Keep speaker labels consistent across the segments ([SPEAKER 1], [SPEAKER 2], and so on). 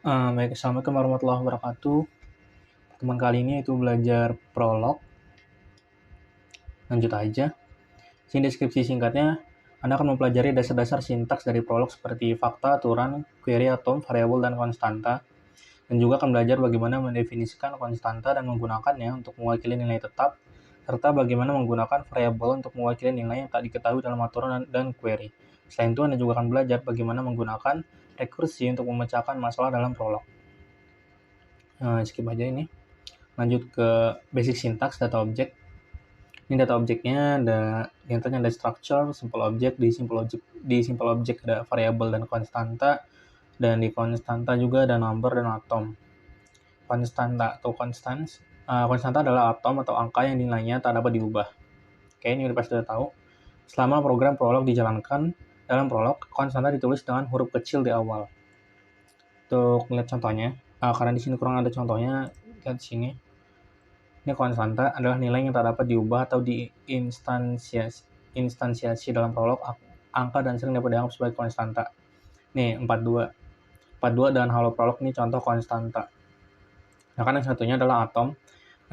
[SPEAKER 1] Baik, Assalamualaikum warahmatullahi wabarakatuh. Teman kali ini itu belajar prolog. Lanjut aja. Sini deskripsi singkatnya, Anda akan mempelajari dasar-dasar sintaks dari prolog seperti fakta, aturan, query, atom, variabel, dan konstanta. Dan juga akan belajar bagaimana mendefinisikan konstanta dan menggunakannya untuk mewakili nilai tetap, serta bagaimana menggunakan variabel untuk mewakili nilai yang tak diketahui dalam aturan dan query. Selain itu, Anda juga akan belajar bagaimana menggunakan rekursi untuk memecahkan masalah dalam prolog. Skip aja ini. Lanjut ke basic syntax data object. Ini data objeknya ada diantaranya ada structure, simple object, di simple object ada variable dan konstanta, dan di konstanta juga ada number dan atom. Konstanta atau konstanta adalah atom atau angka yang nilainya tak dapat diubah. Oke, ini udah pasti sudah tahu. Selama program prolog dijalankan, dalam prolog konstanta ditulis dengan huruf kecil di awal. Untuk lihat contohnya, karena di sini kurang ada contohnya, lihat sini. Ini konstanta adalah nilai yang tak dapat diubah atau diinstansiasi dalam prolog. Angka dan string dapat dianggap sebagai konstanta. Nih, 42. 42 dan halo prolog ini contoh konstanta. Nah, kan yang satunya adalah atom.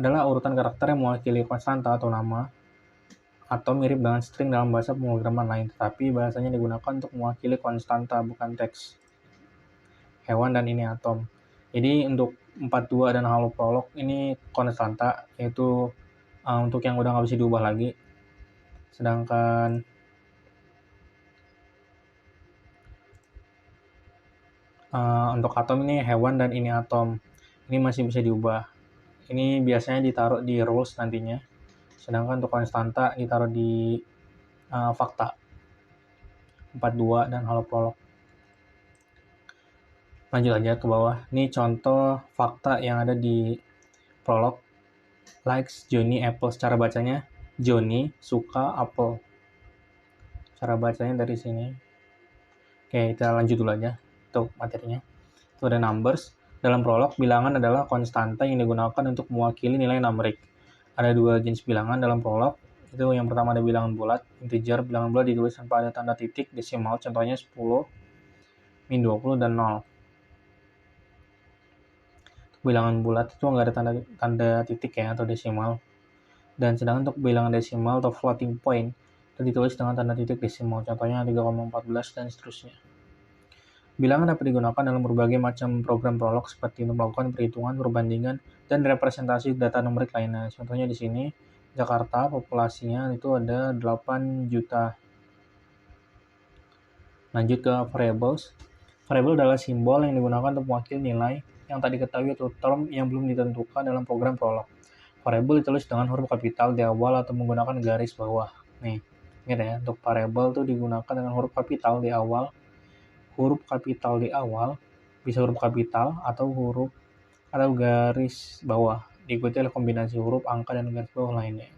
[SPEAKER 1] Adalah urutan karakter yang mewakili konstanta atau nama. Atau mirip dengan string dalam bahasa pemrograman lain, tetapi bahasanya digunakan untuk mewakili konstanta, bukan teks. Hewan dan ini atom. Jadi untuk 42 dan halo prolog ini konstanta, yaitu untuk yang udah nggak bisa diubah lagi. Sedangkan untuk atom ini hewan dan ini atom. Ini masih bisa diubah. Ini biasanya ditaruh di rules nantinya. Sedangkan untuk konstanta ditaruh di fakta. 42 dan halo prolog. Lanjut aja ke bawah. Ini contoh fakta yang ada di prolog. Likes Johnny apple. Cara bacanya Johnny suka apple. Cara bacanya dari sini. Oke, kita lanjut dulu aja untuk materinya. Itu ada numbers. Dalam prolog, bilangan adalah konstanta yang digunakan untuk mewakili nilai numerik. Ada dua jenis bilangan dalam prolog. Itu yang pertama ada bilangan bulat, integer. Bilangan bulat ditulis tanpa ada tanda titik desimal, contohnya 10, min 20, dan 0. Bilangan bulat itu nggak ada tanda titik ya, atau desimal. Dan sedangkan untuk bilangan desimal atau floating point, itu ditulis dengan tanda titik desimal, contohnya 3,14 dan seterusnya. Bilangan dapat digunakan dalam berbagai macam program prolog seperti untuk melakukan perhitungan, perbandingan, dan representasi data numerik lainnya. Contohnya di sini, Jakarta populasinya itu ada 8 juta. Lanjut ke variables. Variable adalah simbol yang digunakan untuk mewakili nilai yang tak diketahui atau term yang belum ditentukan dalam program prolog. Variable ditulis dengan huruf kapital di awal atau menggunakan garis bawah. Nih, ingat ya, untuk variable itu digunakan dengan huruf kapital di awal. Huruf kapital di awal bisa huruf kapital atau garis bawah, diikuti oleh kombinasi huruf, angka, dan garis bawah lainnya.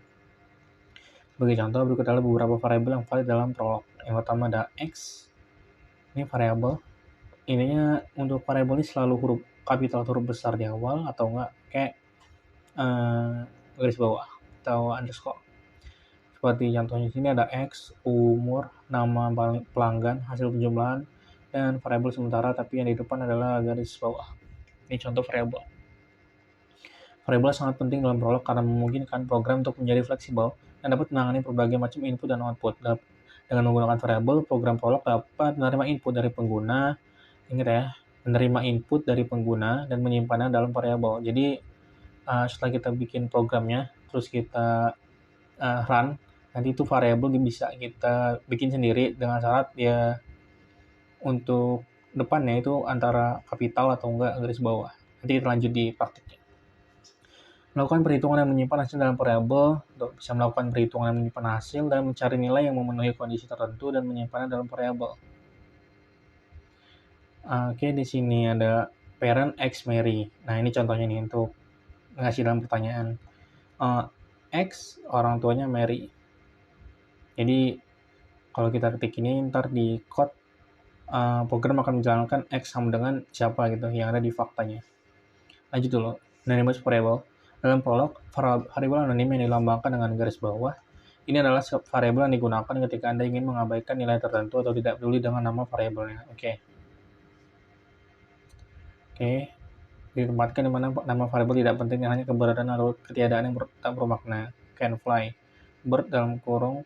[SPEAKER 1] Sebagai contoh, berikut adalah beberapa variabel yang valid dalam prolog. Yang pertama ada x. Ini variabel. Intinya untuk variabel ini selalu huruf kapital atau huruf besar di awal, atau enggak kayak garis bawah atau underscore. Seperti contohnya di sini ada x, umur, nama pelanggan, hasil penjumlahan, dan variabel sementara, tapi yang di depan adalah garis bawah. Ini contoh variabel. Variabel sangat penting dalam prolog karena memungkinkan program untuk menjadi fleksibel dan dapat menangani berbagai macam input dan output. Dengan menggunakan variabel, program prolog dapat menerima input dari pengguna, ingat ya, menerima input dari pengguna dan menyimpannya dalam variabel. Jadi setelah kita bikin programnya, terus kita run, nanti itu variabel bisa kita bikin sendiri dengan syarat ya untuk depannya itu antara kapital atau enggak garis bawah. Nanti kita lanjut di praktiknya. Melakukan perhitungan dan menyimpan hasil dalam variabel, bisa melakukan perhitungan dan menyimpan hasil dan mencari nilai yang memenuhi kondisi tertentu dan menyimpannya dalam variabel. Oke, di sini ada parent X Mary. Nah, ini contohnya nih untuk ngasih dalam pertanyaan. X orang tuanya Mary. Jadi kalau kita ketik ini ntar di code program akan menjalankan X sama dengan siapa gitu yang ada di faktanya. Lanjut dulu. Anonymous variable. Dalam prolog, variabel anonim yang dilambangkan dengan garis bawah. Ini adalah variabel yang digunakan ketika Anda ingin mengabaikan nilai tertentu atau tidak peduli dengan nama variabelnya. Oke. Oke, ditempatkan di mana nama variabel tidak penting yang hanya keberadaan atau ketiadaan yang tak bermakna. Can fly. Bird dalam kurung,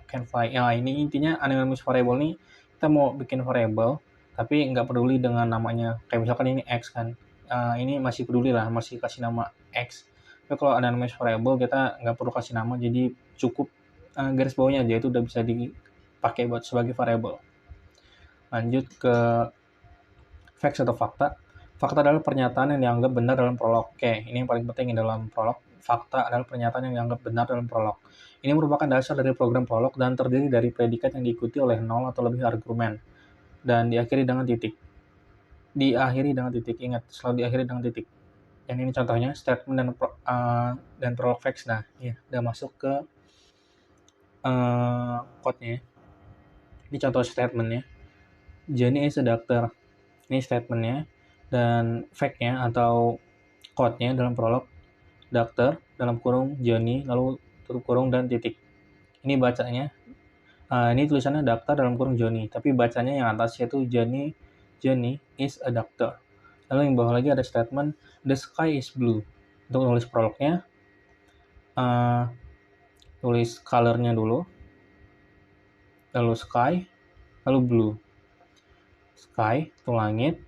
[SPEAKER 1] can fly. Ya, ini intinya anonymous variable nih, kita mau bikin variable, tapi nggak peduli dengan namanya. Kayak misalkan ini X kan. Ini masih peduli lah, masih kasih nama X. Tapi kalau anonymous variable, kita nggak perlu kasih nama, jadi cukup garis bawahnya aja, itu udah bisa dipakai buat sebagai variable. Lanjut ke facts atau fakta. Fakta adalah pernyataan yang dianggap benar dalam prolog. Oke, ini yang paling penting dalam prolog. Fakta adalah pernyataan yang dianggap benar dalam prolog. Ini merupakan dasar dari program prolog dan terdiri dari predikat yang diikuti oleh 0 atau lebih argumen dan diakhiri dengan titik. Ingat, selalu diakhiri dengan titik. Dan ini contohnya statement dan prolog facts. Nah, ya, udah masuk ke code-nya. Ini contoh statement-nya. Jenny is a doctor. Ini statement-nya, dan fact-nya atau code-nya dalam prolog, doctor dalam kurung Johnny lalu tutup kurung dan titik. Ini bacanya, ini tulisannya doctor dalam kurung Johnny, tapi bacanya yang atasnya itu Johnny is a doctor. Lalu yang bawah lagi ada statement the sky is blue. Untuk nulis prolognya, tulis color-nya dulu, lalu sky, lalu blue. Sky itu langit,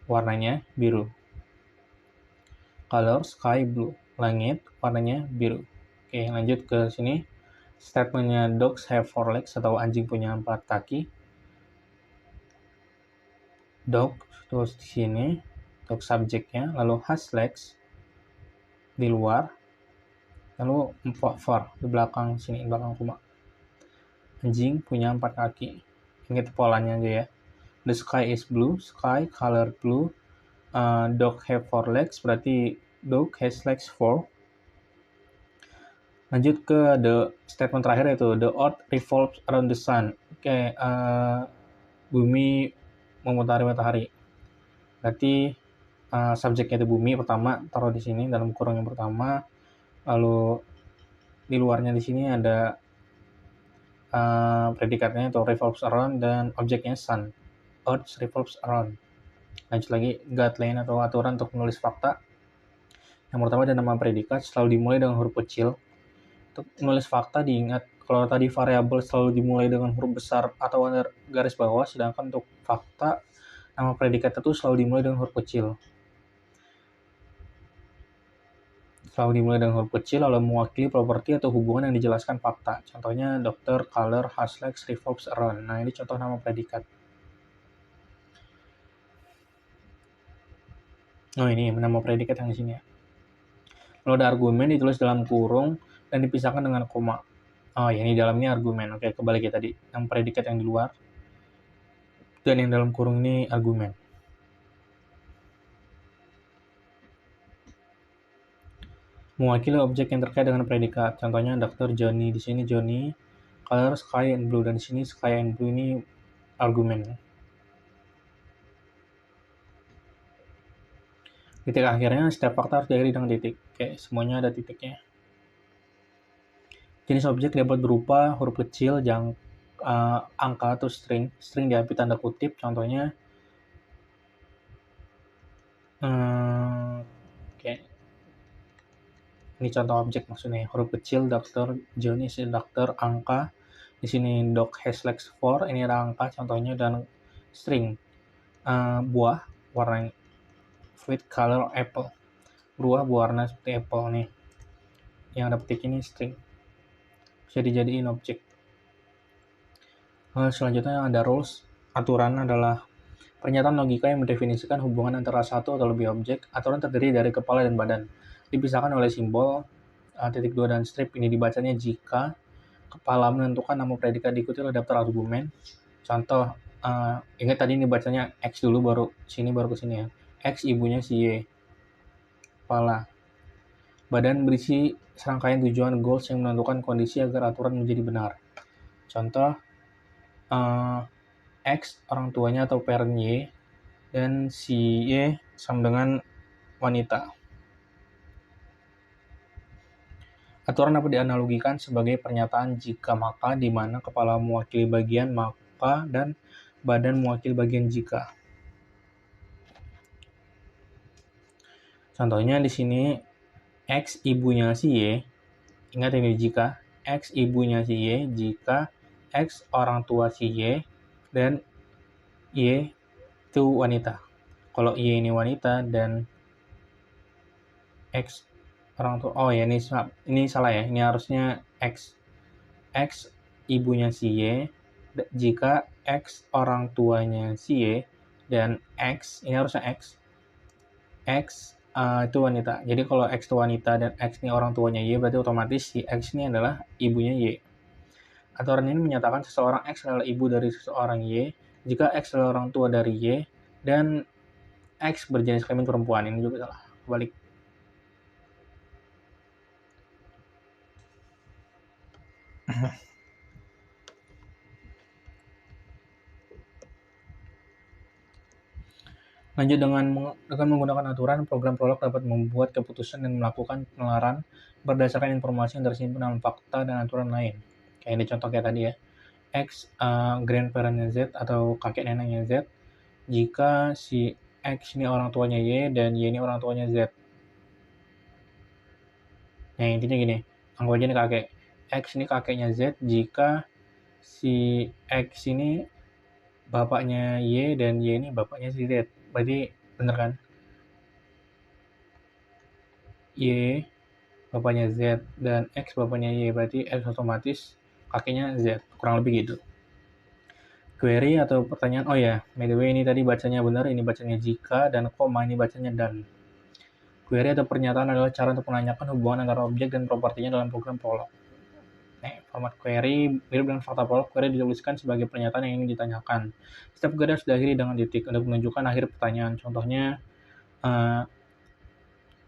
[SPEAKER 1] warnanya biru. Color sky blue, langit warnanya biru. Oke, lanjut ke sini. Statementnya dogs have 4 legs atau anjing punya 4 kaki. Dog terus di sini untuk subjeknya, lalu has legs di luar, lalu 4 di belakang sini, belakang koma. Anjing punya 4 kaki. Ingat polanya aja ya. The sky is blue, sky color blue. Dog have 4 legs, berarti dog has legs 4. Lanjut ke the statement terakhir, yaitu the earth revolves around the sun. Oke, bumi memutari matahari. Berarti subjeknya itu bumi pertama, taruh di sini dalam kurung yang pertama. Lalu di luarnya di sini ada predikatnya atau revolves around dan objeknya sun. Earth revolves around. Lanjut lagi, guideline atau aturan untuk menulis fakta. Yang pertama ada nama predikat, selalu dimulai dengan huruf kecil. Untuk menulis fakta diingat, kalau tadi variabel selalu dimulai dengan huruf besar atau garis bawah, sedangkan untuk fakta, nama predikat itu selalu dimulai dengan huruf kecil. Selalu dimulai dengan huruf kecil, lalu mewakili properti atau hubungan yang dijelaskan fakta. Contohnya, doctor, color, has legs, revolves around. Nah, ini contoh nama predikat. Oh, ini nama predikat yang di sini ya. Lalu ada argumen ditulis dalam kurung dan dipisahkan dengan koma. Oh, ya, ini dalamnya argumen. Oke, kembali ke tadi. Yang predikat yang di luar dan yang dalam kurung ini argumen. Mewakili objek yang terkait dengan predikat. Contohnya Dr. Johnny, di sini Johnny, color sky and blue, dan di sini sky and blue ini argumen. Titik akhirnya setiap fakta harus diakhiri dengan titik. Oke, semuanya ada titiknya. Jenis objek dapat berupa huruf kecil, angka atau string. String diapit tanda kutip, contohnya oke. Ini contoh objek maksudnya, huruf kecil, Dr. Johnny is a doctor, angka. Di sini dog has legs 4, ini ada angka contohnya, dan string. Buah, warna fruit color apple. Buah berwarna seperti apple nih. Yang ada petik ini string. Bisa dijadiin objek. Selanjutnya ada rules. Aturan adalah pernyataan logika yang mendefinisikan hubungan antara satu atau lebih objek. Aturan terdiri dari kepala dan badan. Dipisahkan oleh simbol titik 2 dan strip. Ini dibacanya jika kepala menentukan nama predikat diikuti oleh daftar argumen. Contoh, ingat tadi ini bacanya X dulu baru ke sini ya. X ibunya si Y. Kepala. Badan berisi serangkaian tujuan goals yang menentukan kondisi agar aturan menjadi benar. Contoh, X orang tuanya atau parent Y, dan si Y sama dengan wanita. Aturan dapat dianalogikan sebagai pernyataan jika maka, di mana kepala mewakili bagian maka dan badan mewakili bagian jika. Contohnya di sini X ibunya si Y, ingat ini jika X ibunya si Y, jika X orang tua si Y, dan Y itu wanita. Kalau Y ini wanita dan X orang tua, oh ya ini salah ya, ini harusnya X ibunya si Y, jika X orang tuanya si Y, dan X, ini harusnya X itu wanita. Jadi kalau X itu wanita dan X ini orang tuanya Y, berarti otomatis si X ini adalah ibunya Y. Aturan ini menyatakan seseorang X adalah ibu dari seseorang Y, jika X adalah orang tua dari Y, dan X berjenis kelamin perempuan. Ini juga salah. Kebalik. Lanjut dengan menggunakan aturan, program prolog dapat membuat keputusan dan melakukan penelaran berdasarkan informasi yang tersimpan dalam fakta dan aturan lain. Kayak ini contoh kayak tadi ya. X grandparentnya Z atau kakek neneknya Z, jika si X ini orang tuanya Y dan Y ini orang tuanya Z. Nah, intinya gini, anggap aja ini kakek. X ini kakeknya Z jika si X ini bapaknya Y dan Y ini bapaknya si Z. Berarti bener kan? Y bapaknya Z dan X bapaknya Y, berarti X otomatis kakeknya Z. Kurang lebih gitu. Query atau pertanyaan, oh ya, by the way ini tadi bacanya benar, ini bacanya jika, dan koma ini bacanya dan. Query atau pernyataan adalah cara untuk menanyakan hubungan antara objek dan propertinya dalam program prolog. Nah, format query mirip dengan fakta prolog, query dituliskan sebagai pernyataan yang ingin ditanyakan. Setiap query harus diakhiri dengan titik untuk menunjukkan akhir pertanyaan. Contohnya,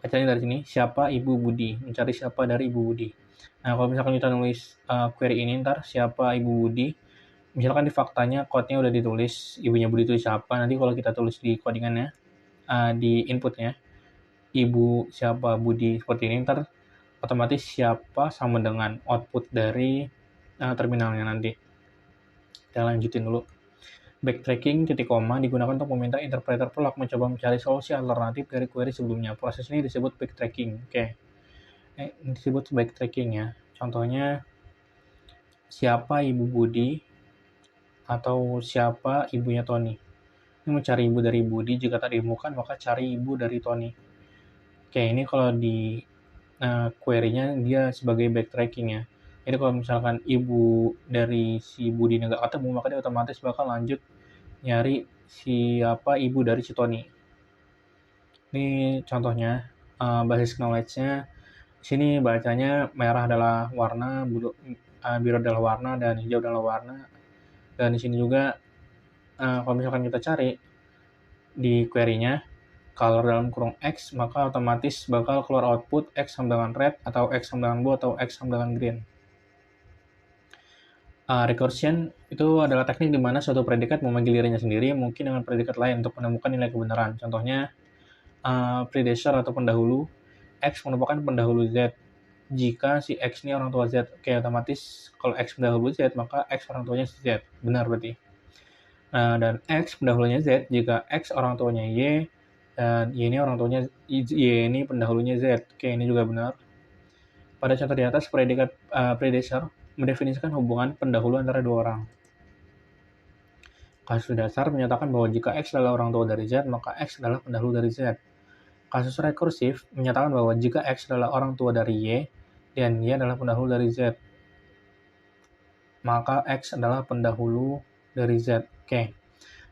[SPEAKER 1] bacanya dari sini, siapa Ibu Budi? Mencari siapa dari Ibu Budi. Nah, kalau misalkan kita nulis query ini, ntar siapa Ibu Budi, misalkan di faktanya code-nya udah ditulis, ibunya Budi itu siapa, nanti kalau kita tulis di codingannya, di inputnya, Ibu siapa Budi seperti ini, ntar otomatis siapa sama dengan output dari terminalnya nanti. Kita lanjutin dulu. Backtracking titik koma digunakan untuk meminta interpreter prolog mencoba mencari solusi alternatif dari query sebelumnya. Proses ini disebut backtracking. Oke. Ini disebut backtracking ya. Contohnya siapa Ibu Budi atau siapa ibunya Tony. Ini mencari ibu dari Budi, jika tak ditemukan maka cari ibu dari Tony. Oke, ini kalau di query-nya dia sebagai backtracking ya. Jadi kalau misalkan ibu dari si Budi nggak ketemu, maka dia otomatis bakal lanjut nyari siapa ibu dari si Tony. Ini contohnya basis knowledge-nya. Di sini bacanya merah adalah warna, biru adalah warna, dan hijau adalah warna. Dan di sini juga kalau misalkan kita cari di query-nya color dalam kurung X, maka otomatis bakal keluar output X sama dengan red, atau X sama dengan blue, atau X sama dengan green. Recursion itu adalah teknik di mana suatu predikat memanggil dirinya sendiri, mungkin dengan predikat lain untuk menemukan nilai kebenaran. Contohnya, predecessor atau pendahulu, X merupakan pendahulu Z. Jika si X ini orang tua Z, oke, otomatis kalau X pendahulu Z, maka X orang tuanya Z. Benar berarti. Dan X pendahulunya Z, jika X orang tuanya Y, dan Y ini orang tuanya, Y ini pendahulunya Z. Oke, ini juga benar. Pada contoh di atas, predikat predecessor mendefinisikan hubungan pendahulu antara dua orang. Kasus dasar menyatakan bahwa jika X adalah orang tua dari Z, maka X adalah pendahulu dari Z. Kasus rekursif menyatakan bahwa jika X adalah orang tua dari Y, dan Y adalah pendahulu dari Z, maka X adalah pendahulu dari Z. Oke.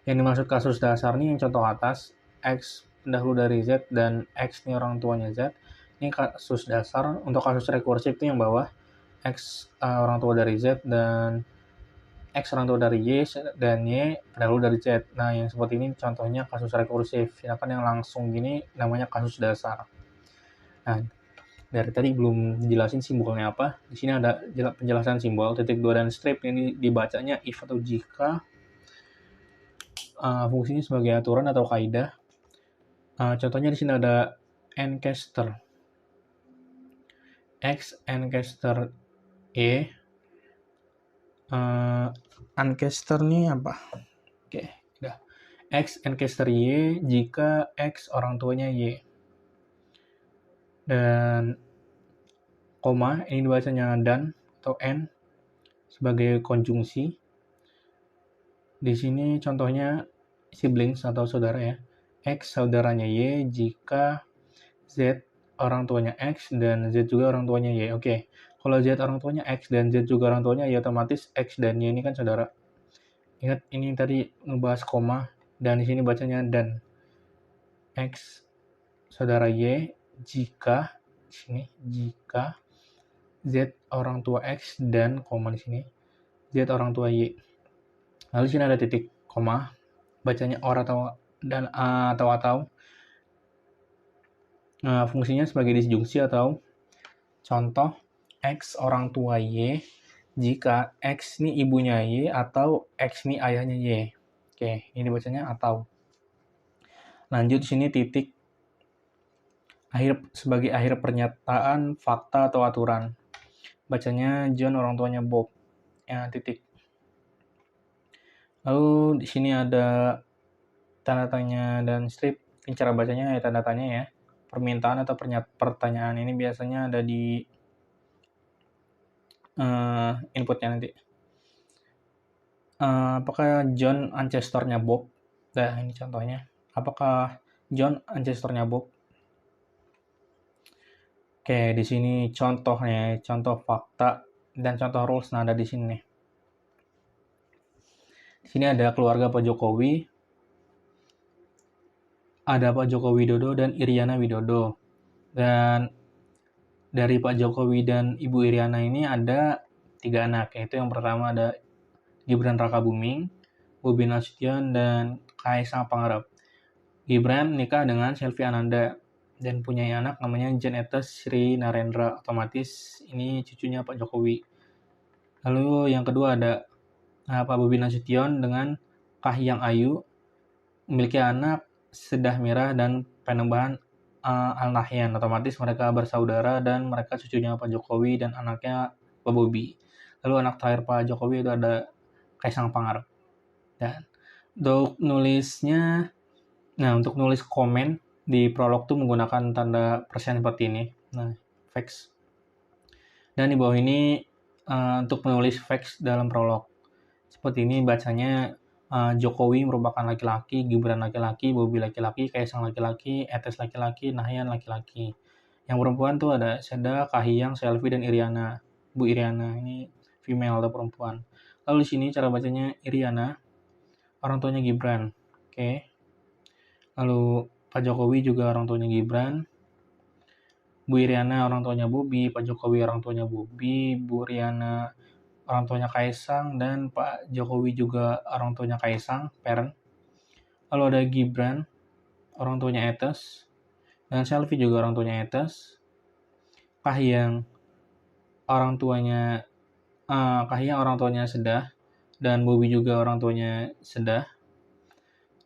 [SPEAKER 1] Yang dimaksud kasus dasar ini yang contoh atas, X pendahulu dari Z dan X ini orang tuanya Z. Ini kasus dasar. Untuk kasus rekursif itu yang bawah, X orang tua dari Z dan X orang tua dari Y dan Y pendahulu dari Z. Nah, yang seperti ini contohnya kasus rekursif. Sedangkan yang langsung gini namanya kasus dasar. Nah, dari tadi belum jelasin simbolnya apa. Di sini ada penjelasan simbol, titik 2 dan strip. Ini dibacanya if atau jika. Fungsinya sebagai aturan atau kaidah. Contohnya di sini ada Ncaster. X Ncaster E. Ncaster ini apa? Oke, udah. X Ncaster Y jika X orang tuanya Y. Dan koma ini dibacanya dan atau n sebagai konjungsi. Di sini contohnya siblings atau saudara ya. X saudaranya Y jika Z orang tuanya X dan Z juga orang tuanya Y. Oke. Kalau Z orang tuanya X dan Z juga orang tuanya Y, otomatis X dan Y ini kan saudara. Ingat ini tadi ngebahas koma dan di sini bacanya dan. X saudara Y jika di sini jika Z orang tua X dan koma di sini Z orang tua Y. Lalu di sini ada titik koma, bacanya or atau dan atau. Nah, fungsinya sebagai disjungsi atau contoh X orang tua Y jika X ini ibunya Y atau X ini ayahnya Y. Oke, ini bacanya atau. Lanjut sini titik sebagai akhir pernyataan fakta atau aturan. Bacanya John orang tuanya Bob. Ya, titik. Lalu di sini ada tanda tanya dan strip. Ini cara bacanya ya tanda tanya ya. Permintaan atau pertanyaan ini biasanya ada di inputnya nanti. Apakah John ancestornya Bob? Nah, ini contohnya. Apakah John ancestornya Bob? Oke, di sini contohnya, contoh fakta dan contoh rules. Nah, ada di sini nih. Di sini ada keluarga Pak Jokowi, ada Pak Joko Widodo dan Iriana Widodo. Dan dari Pak Jokowi dan Ibu Iriana ini ada 3 anak, yaitu yang pertama ada Gibran Rakabuming, Bobi Nasution, dan Kaisang Pangarep. Gibran nikah dengan Selvi Ananda dan punya anak namanya Jan Etes Sri Narendra. Otomatis ini cucunya Pak Jokowi. Lalu yang kedua ada Pak Bobi Nasution dengan Kahiyang Ayu, memiliki anak Sedah Mirah dan Penembahan Al-Nahyan. Otomatis mereka bersaudara dan mereka cucunya Pak Jokowi dan anaknya Pak Bobi. Lalu anak terakhir Pak Jokowi itu ada Kaisang Pangarep. Dan untuk nulis komen di prolog tuh menggunakan tanda persen seperti ini. Nah, fax. Dan di bawah ini untuk menulis fax dalam prolog. Seperti ini bacanya Jokowi merupakan laki-laki, Gibran laki-laki, Bobi laki-laki, Kaisang laki-laki, Etes laki-laki, Nahyan laki-laki. Yang perempuan tuh ada Seda, Kahiyang, Selvi, dan Iriana. Bu Iriana ini female atau perempuan. Lalu di sini cara bacanya Iriana, orang tuanya Gibran. Oke. Lalu Pak Jokowi juga orang tuanya Gibran. Bu Iriana orang tuanya Bobi, Pak Jokowi orang tuanya Bobi, Bu Iriana orang tuanya Kaisang, dan Pak Jokowi juga orang tuanya Kaisang, parent. Lalu ada Gibran, orang tuanya Etes, dan Selvi juga orang tuanya Etes. Kahiyang orang tuanya Sedah, dan Bobi juga orang tuanya Sedah.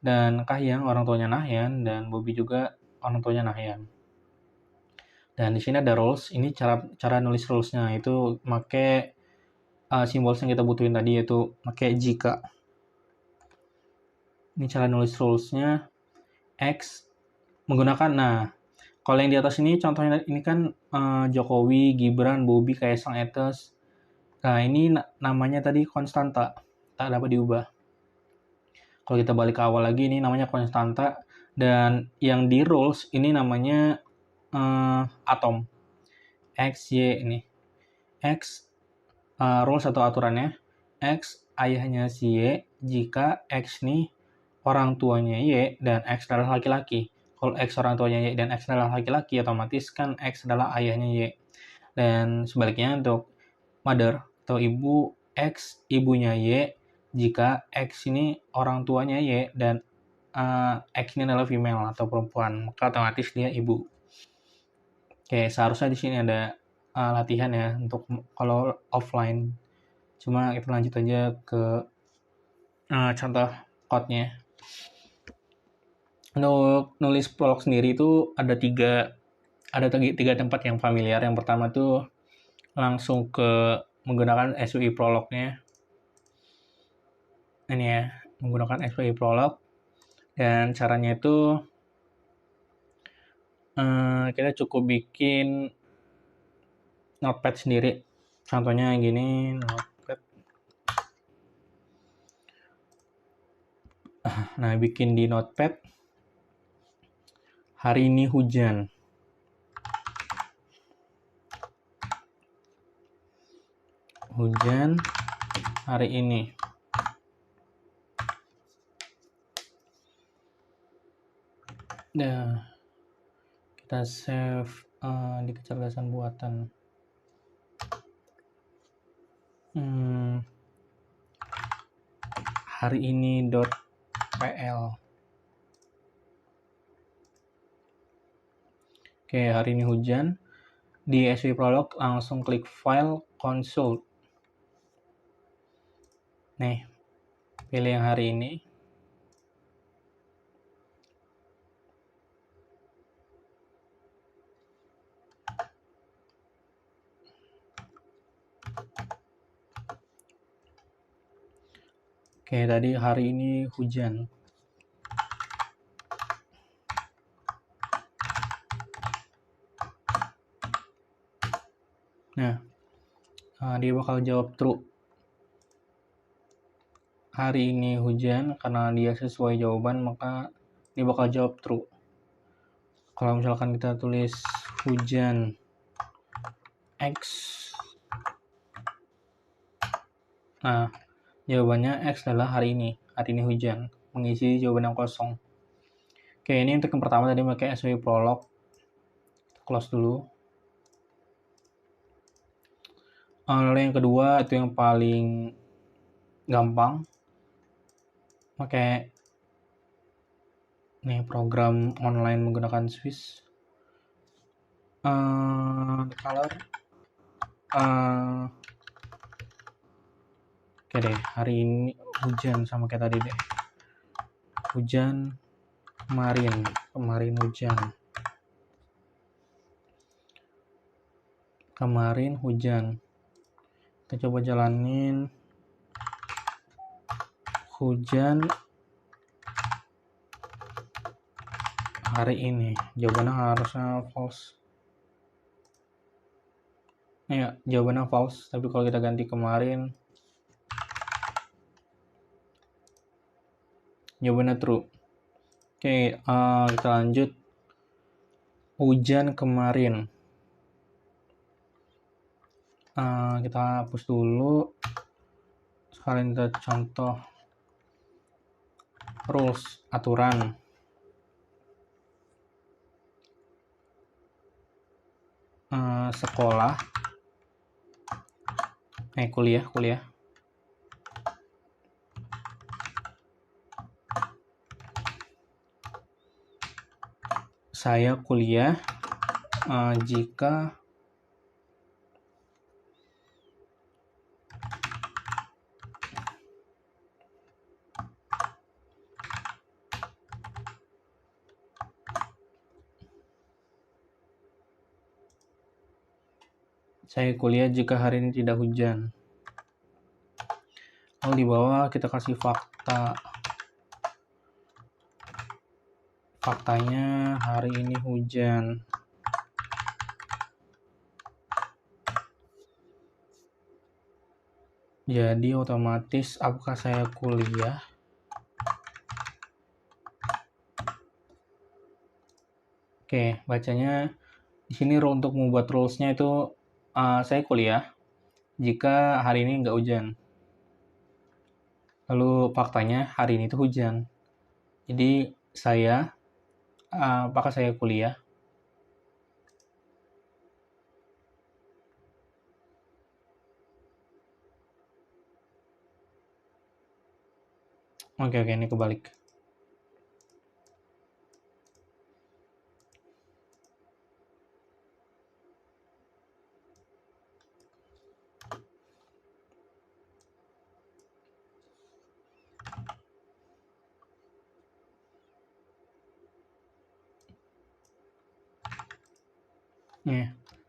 [SPEAKER 1] Dan Kahiyang orang tuanya Nahyan, dan Bobi juga orang tuanya Nahyan. Dan di sini ada rules. Ini cara nulis rules-nya itu pakai simbol yang kita butuhin tadi, yaitu pakai jika. Ini cara nulis rules-nya. X menggunakan, kalau yang di atas ini contohnya ini kan Jokowi, Gibran, Bobi, Kaisang, Etes. Nah, ini namanya tadi konstanta, tak dapat diubah. Kalau kita balik ke awal lagi, ini namanya konstanta. Dan yang di rules ini namanya atom. X, Y ini. X rules atau aturannya, X ayahnya si Y jika X nih orang tuanya Y dan X adalah laki-laki. Kalau X orang tuanya Y dan X adalah laki-laki, otomatis kan X adalah ayahnya Y. Dan sebaliknya untuk mother atau ibu, X ibunya Y jika X ini orang tuanya Y dan X ini adalah female atau perempuan, maka otomatis dia ibu. Oke, seharusnya di sini ada latihan ya untuk kalau offline. Cuma kita lanjut aja ke contoh code-nya. Untuk nulis prolog sendiri itu ada tiga tempat yang familiar. Yang pertama tuh langsung ke menggunakan SVI prolognya. Ini ya, menggunakan SVI prolog. Dan caranya itu Kita cukup bikin notepad sendiri. Contohnya gini, notepad. Nah, bikin di notepad, hari ini hujan. Hujan hari ini. Nah, kita save di kecerdasan buatan. Hari ini.pl. Oke, hari ini hujan. Di SV Prolog langsung klik file consult. Nih, pilih yang hari ini. Oke, tadi hari ini hujan. Nah, dia bakal jawab true. Hari ini hujan, karena dia sesuai jawaban, maka dia bakal jawab true. Kalau misalkan kita tulis hujan X, nah jawabannya X adalah hari ini hujan, mengisi jawaban yang kosong. Oke, ini untuk yang pertama tadi pakai SV Prolog. Close dulu. Lalu yang kedua itu yang paling gampang, pakai nih program online menggunakan Swiss. Color. Oke deh, hari ini hujan sama kayak tadi deh. Hujan kemarin hujan. Kemarin hujan. Kita coba jalanin. Hujan hari ini. Jawabannya harusnya false. Ya, jawabannya false. Tapi kalau kita ganti kemarin, jawabannya true. Oke, kita lanjut. Hujan kemarin. Kita hapus dulu. Sekalian kita contoh rules, aturan. Sekolah. Kuliah. Saya kuliah jika hari ini tidak hujan. Lalu di bawah kita kasih fakta. Faktanya hari ini hujan. Jadi otomatis apakah saya kuliah? Oke, bacanya di sini untuk membuat rules-nya itu saya kuliah jika hari ini nggak hujan. Lalu faktanya hari ini itu hujan. Jadi apakah saya kuliah? Oke, ini kebalik.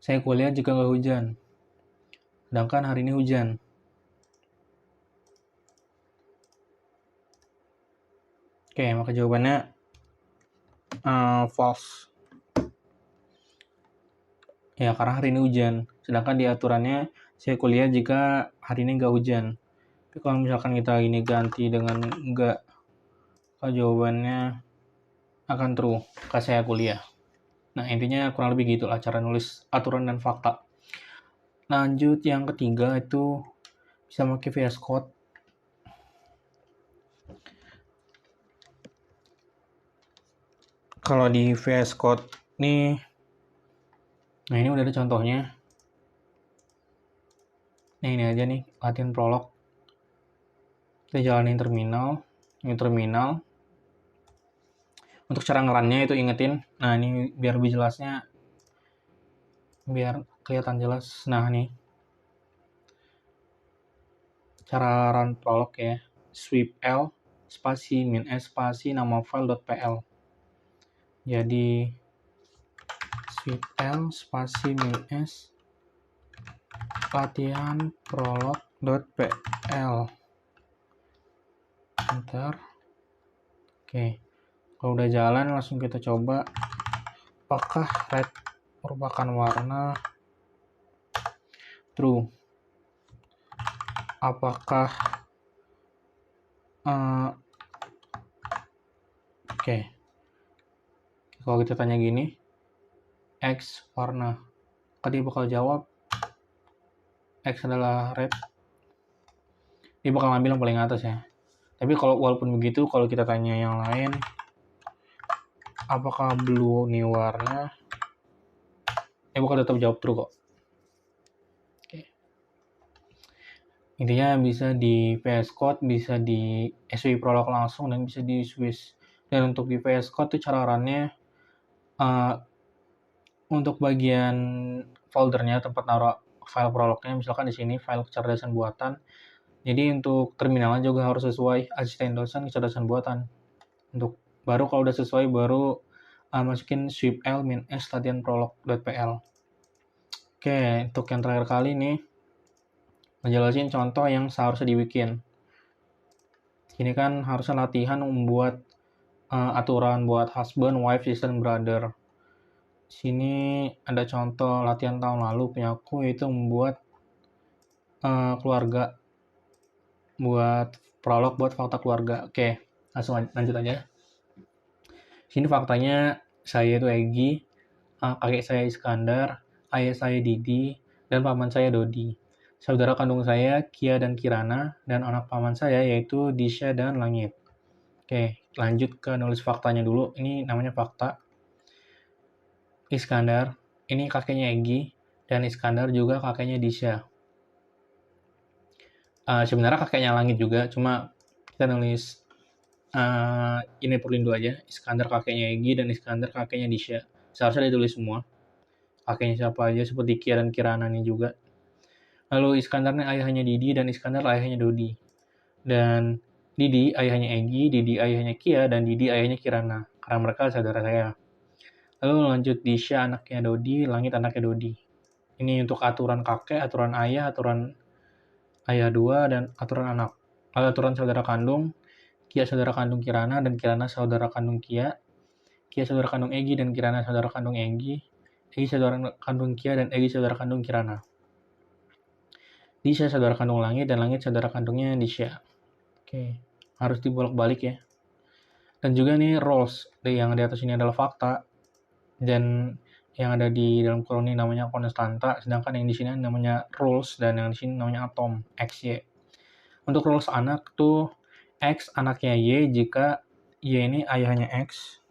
[SPEAKER 1] Saya kuliah jika nggak hujan. Sedangkan hari ini hujan. Oke, maka jawabannya false. Ya, karena hari ini hujan. Sedangkan di aturannya, saya kuliah jika hari ini nggak hujan. Tapi kalau misalkan kita ini ganti dengan nggak, maka jawabannya akan true, maka saya kuliah. Nah, intinya kurang lebih gitu lah cara nulis aturan dan fakta. Lanjut yang ketiga itu bisa pakai VS Code. Kalau di VS Code nih, nah ini udah ada contohnya. Nah ini aja nih, latihan prolog. Kita jalanin terminal, ini terminal. Untuk cara ngerannya itu ingetin. Nah ini biar lebih jelasnya, biar kelihatan jelas. Nah nih, cara run prolog ya. Sweep L, spasi min S, spasi nama file.pl. Jadi, sweep L, spasi min S, latihan prolog.pl. Enter. Oke, kalau udah jalan langsung kita coba apakah red merupakan warna true, apakah oke. Kalau kita tanya gini, X warna, dia bakal jawab X adalah red, dia bakal ngambil yang paling atas ya. Tapi kalau walaupun begitu, kalau kita tanya yang lain, apakah blue ini warna, bakal tetap jawab true kok. Oke. Intinya bisa di VS Code, bisa di SVI Prolog langsung, dan bisa di Swiss. Dan untuk di VS Code itu cara runnya, untuk bagian foldernya, tempat naruh file prolognya, misalkan di sini file kecerdasan buatan. Jadi untuk terminalnya juga harus sesuai asisten dosen kecerdasan buatan. Untuk baru kalau udah sesuai baru masukin sweep L min S latihan prolog.pl. Oke, untuk yang terakhir kali nih ngejelasin contoh yang seharusnya dibikin. Ini kan harusnya latihan membuat aturan buat husband, wife, sister, brother. Sini ada contoh latihan tahun lalu punya aku, yaitu membuat keluarga, buat prolog buat fakta keluarga. Oke, langsung lanjut aja. Sini faktanya saya itu Egi, kakek saya Iskandar, ayah saya Didi, dan paman saya Dodi. Saudara kandung saya Kia dan Kirana, dan anak paman saya yaitu Disha dan Langit. Oke, lanjut ke nulis faktanya dulu. Ini namanya fakta. Iskandar, ini kakeknya Egi, dan Iskandar juga kakeknya Disha. Sebenarnya kakeknya Langit juga, cuma kita nulis ini perlindu aja. Iskandar kakeknya Egi dan Iskandar kakeknya Disha. Seharusnya ditulis semua. Kakeknya siapa aja seperti Kia dan Kirana ini juga. Lalu Iskandar ini ayahnya Didi dan Iskandar ayahnya Dodi. Dan Didi ayahnya Egi, Didi ayahnya Kia, dan Didi ayahnya Kirana. Karena mereka saudara saya. Lalu lanjut Disha anaknya Dodi, Langit anaknya Dodi. Ini untuk aturan kakek, aturan ayah 2, dan aturan anak. Lalu aturan saudara kandung, Kia saudara kandung Kirana, dan Kirana saudara kandung Kia. Kia saudara kandung Egi, dan Kirana saudara kandung Egi. Egi saudara kandung Kia, dan Egi saudara kandung Kirana. Disha saudara kandung Langit, dan Langit saudara kandungnya Disha. Oke, harus dibolak-balik ya. Dan juga nih roles, yang di atas ini adalah fakta, dan yang ada di dalam kurung ini namanya konstanta, sedangkan yang di sini namanya rules, dan yang di sini namanya atom, X, Y. Untuk rules anak tuh, X anaknya Y jika Y ini ayahnya X.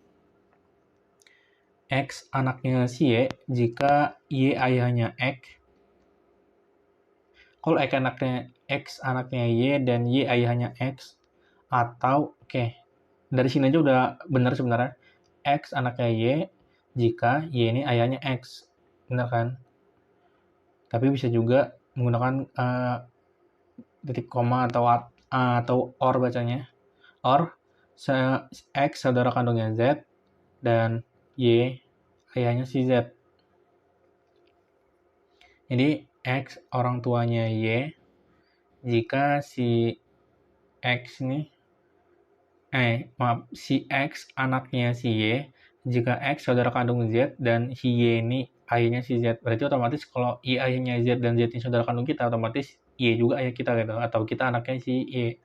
[SPEAKER 1] X anaknya si Y jika Y ayahnya X. Kalau X anaknya Y dan Y ayahnya X, atau dari sini aja udah benar sebenarnya. X anaknya Y jika Y ini ayahnya X. Benar kan? Tapi bisa juga menggunakan titik koma atau or bacanya. Or X saudara kandungnya Z dan Y ayahnya si Z. Jadi X orang tuanya Y jika si X ini si X anaknya si Y jika X saudara kandung Z dan si Y ini ayahnya si Z. Berarti otomatis kalau Y ayahnya Z dan Z ini saudara kandung kita, otomatis Y juga ayah kita gitu, atau kita anaknya si Y.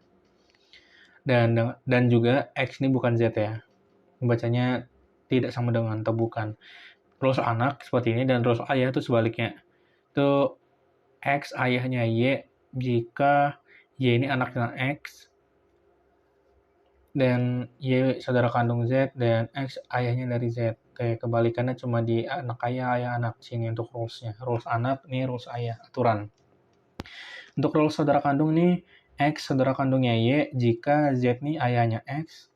[SPEAKER 1] Dan juga X ini bukan Z ya. Membacanya tidak sama dengan atau bukan. Rules anak seperti ini dan rules ayah itu sebaliknya. Itu X ayahnya Y jika Y ini anaknya X dan Y saudara kandung Z dan X ayahnya dari Z. Kayak kebalikannya cuma di anak ayah anak sini untuk rulesnya. Rules anak, ini rules ayah, aturan. Untuk rules saudara kandung nih, X saudara kandungnya Y jika Z nih ayahnya X,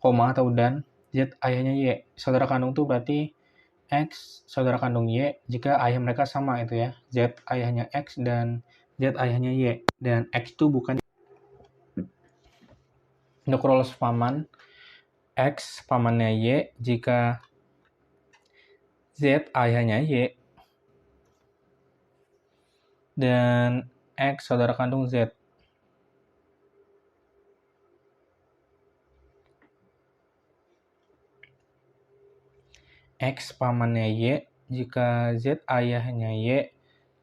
[SPEAKER 1] koma atau dan Z ayahnya Y. Saudara kandung tuh berarti X saudara kandung Y jika ayah mereka sama itu ya. Z ayahnya X dan Z ayahnya Y. Dan X itu bukan. Untuk rules paman, X pamannya Y jika Z ayahnya Y dan X saudara kandung Z. X pamannya Y jika Z ayahnya Y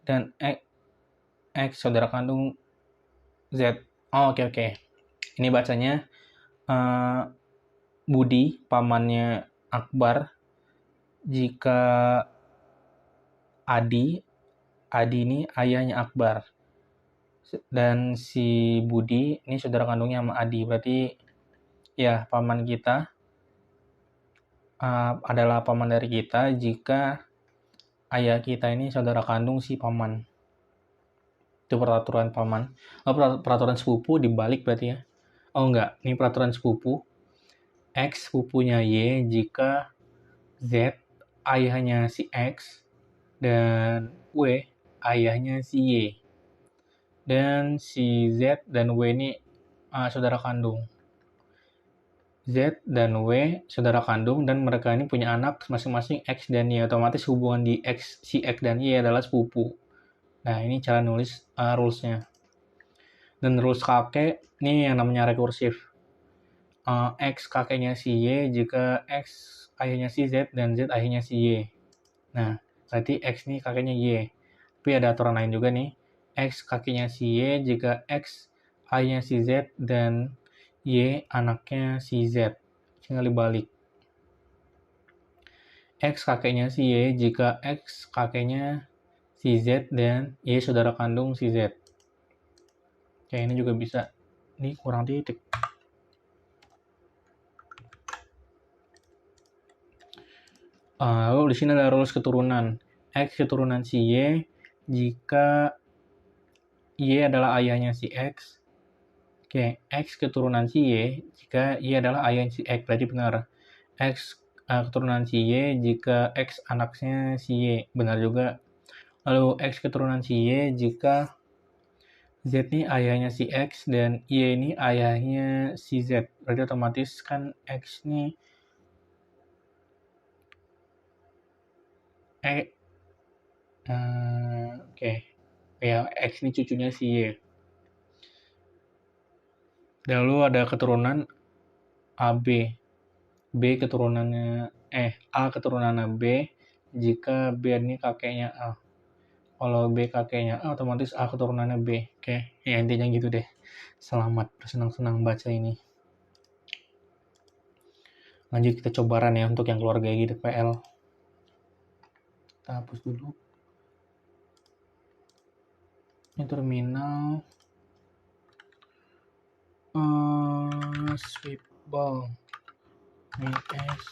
[SPEAKER 1] dan X saudara kandung Z. Oh, oke. Ini bacanya Budi pamannya Akbar jika Adi ini ayahnya Akbar. Dan si Budi ini saudara kandungnya sama Adi. Berarti ya paman kita adalah paman dari kita jika ayah kita ini saudara kandung si paman. Itu peraturan paman. Peraturan sepupu dibalik berarti ya. Oh enggak, ini peraturan sepupu. X sepupunya Y jika Z ayahnya si X dan W ayahnya si Y. Dan si Z dan W ini saudara kandung. Z dan W saudara kandung dan mereka ini punya anak masing-masing X dan Y. Otomatis hubungan di si X dan Y adalah sepupu. Nah, ini cara nulis rules-nya. Dan rules kakek, ini yang namanya rekursif. X kakeknya si Y jika X ayahnya si Z dan Z ayahnya si Y. Nah, berarti X ini kakeknya Y. Tapi ada aturan lain juga nih. X kakeknya si Y jika X ayahnya si Z dan Y anaknya si Z. Tinggal dibalik. X kakeknya si Y jika X kakeknya si Z dan Y saudara kandung si Z. Kayak ini juga bisa. Ini kurang titik. Lalu di sini ada rules keturunan. X keturunan si Y jika Y adalah ayahnya si X. Oke, X keturunan si Y jika Y adalah ayahnya si X. Berarti benar. X keturunan si Y jika X anaknya si Y. Benar juga. Lalu X keturunan si Y jika Z ini ayahnya si X dan Y ini ayahnya si Z. Berarti otomatis kan X ini oke. Ya, X ini cucunya si Y. Lalu ada keturunan AB. B keturunannya A keturunannya B jika B ini kakeknya A. Kalau B kakeknya A, otomatis A keturunannya B. Oke, ya intinya gitu deh. Selamat bersenang-senang baca ini. Lanjut kita cobaran ya untuk yang keluarga GDPL. Kita hapus dulu. Ini terminal. Sweepball. ms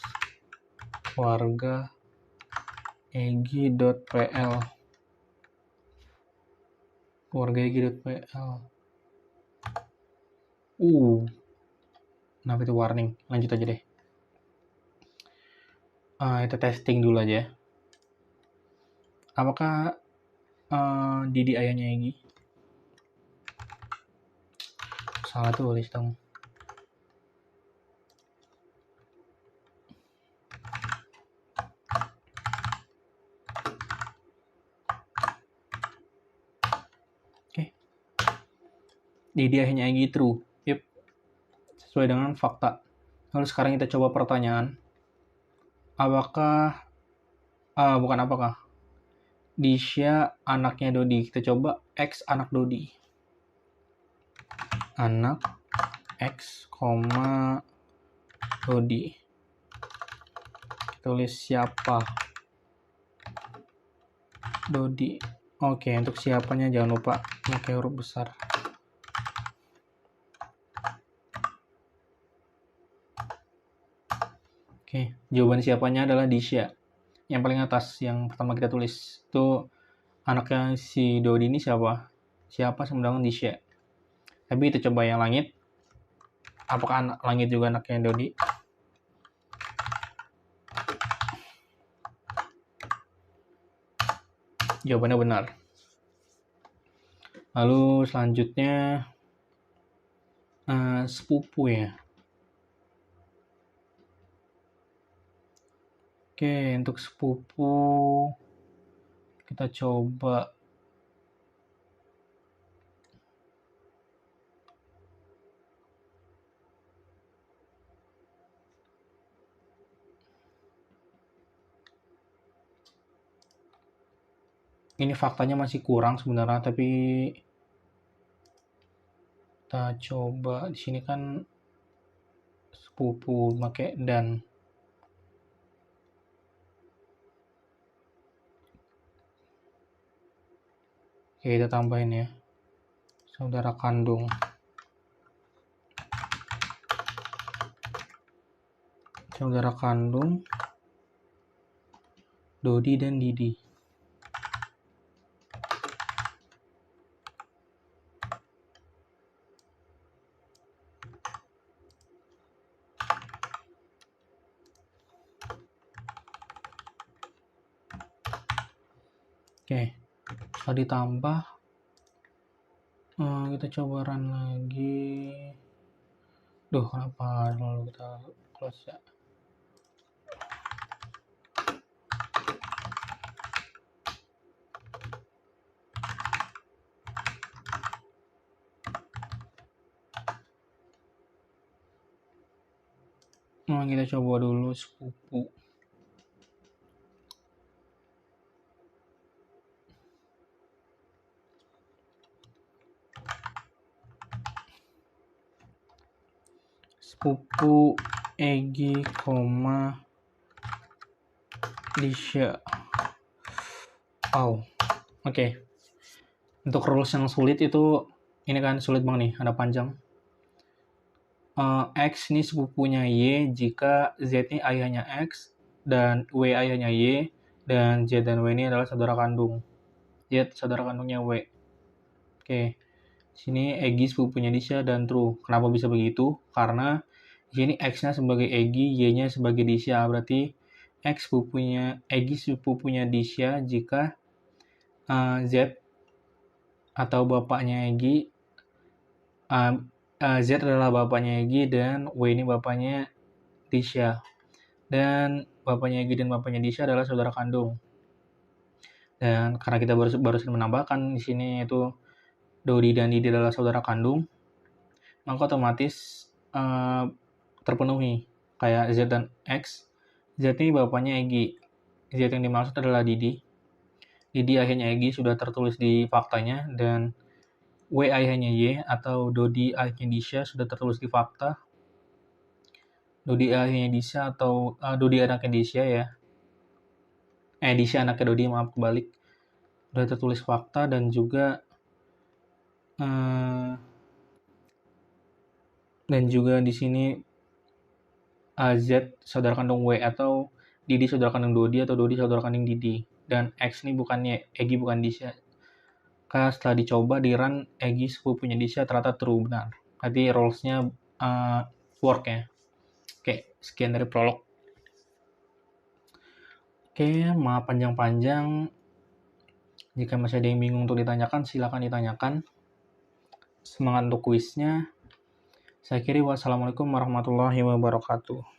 [SPEAKER 1] warga egi.pl warga egi.pl kenapa itu warning? Lanjut aja deh. Kita testing dulu aja. Apakah Didi ayahnya Egi? Salah tulis dong. Didi ayahnya Egi true. Yep. Sesuai dengan fakta. Lalu sekarang kita coba pertanyaan. Apakah Bukan apakah. Disha anaknya Dodi. Kita coba X anak Dodi. Anak X, Dodi. Tulis siapa? Dodi. Oke, untuk siapanya jangan lupa pakai huruf besar. Oke, jawaban siapanya adalah Disha. Yang paling atas, yang pertama kita tulis. Itu anaknya si Dodi ini siapa? Siapa sama dengan Disha. Tapi kita coba yang langit. Apakah langit juga anaknya Dodi? Jawabannya benar. Lalu selanjutnya sepupu ya. Oke, untuk sepupu kita coba ini faktanya masih kurang sebenarnya, tapi kita coba di sini kan sepupu pakai dan. Oke, kita tambahin ya. Saudara kandung. Saudara kandung Dodi dan Didi. Oke, setelah ditambah, kita coba run lagi. Duh, kenapa lalu kita close ya? Kita coba dulu sepupu. Sepupu Egi, Disha. Oke. Untuk rules yang sulit itu, ini kan sulit banget nih, ada panjang. X ini sepupunya Y jika Z ini ayahnya X, dan W ayahnya Y, dan Z dan W ini adalah saudara kandung. Z saudara kandungnya W. Oke. Sini Egi sepupunya Disha dan true. Kenapa bisa begitu? Karena di sini X-nya sebagai Egi, Y-nya sebagai Disha. Berarti X sepupunya Egi sepupunya Disha jika Z atau bapaknya Egi, Z adalah bapaknya Egi dan W ini bapaknya Disha. Dan bapaknya Egi dan bapaknya Disha adalah saudara kandung. Dan karena kita barusan menambahkan di sini itu Dodi dan Didi adalah saudara kandung, maka otomatis terpenuhi. Kayak Z dan X. Z ini bapaknya Egi. Z yang dimaksud adalah Didi. Didi ayahnya Egi sudah tertulis di faktanya, dan W ayahnya Y atau Dodi ayahnya Disha sudah tertulis di fakta. Dodi ayahnya Disha atau Dodi anaknya Disha ya. Disha anaknya Dodi, maaf kebalik. Sudah tertulis fakta, dan juga di sini Z saudara kandung W atau Didi saudara kandung Dodi atau Dodi saudara kandung Didi. Dan X ini bukannya Egi, bukan Disha. Karena setelah dicoba di run Egi sepupunya Disha ternyata true, benar. Berarti rules-nya work ya. Oke, sekian dari prolog. Oke, maaf panjang-panjang. Jika masih ada yang bingung untuk ditanyakan, silakan ditanyakan. Semangat untuk kuisnya. Saya kira wassalamualaikum warahmatullahi wabarakatuh.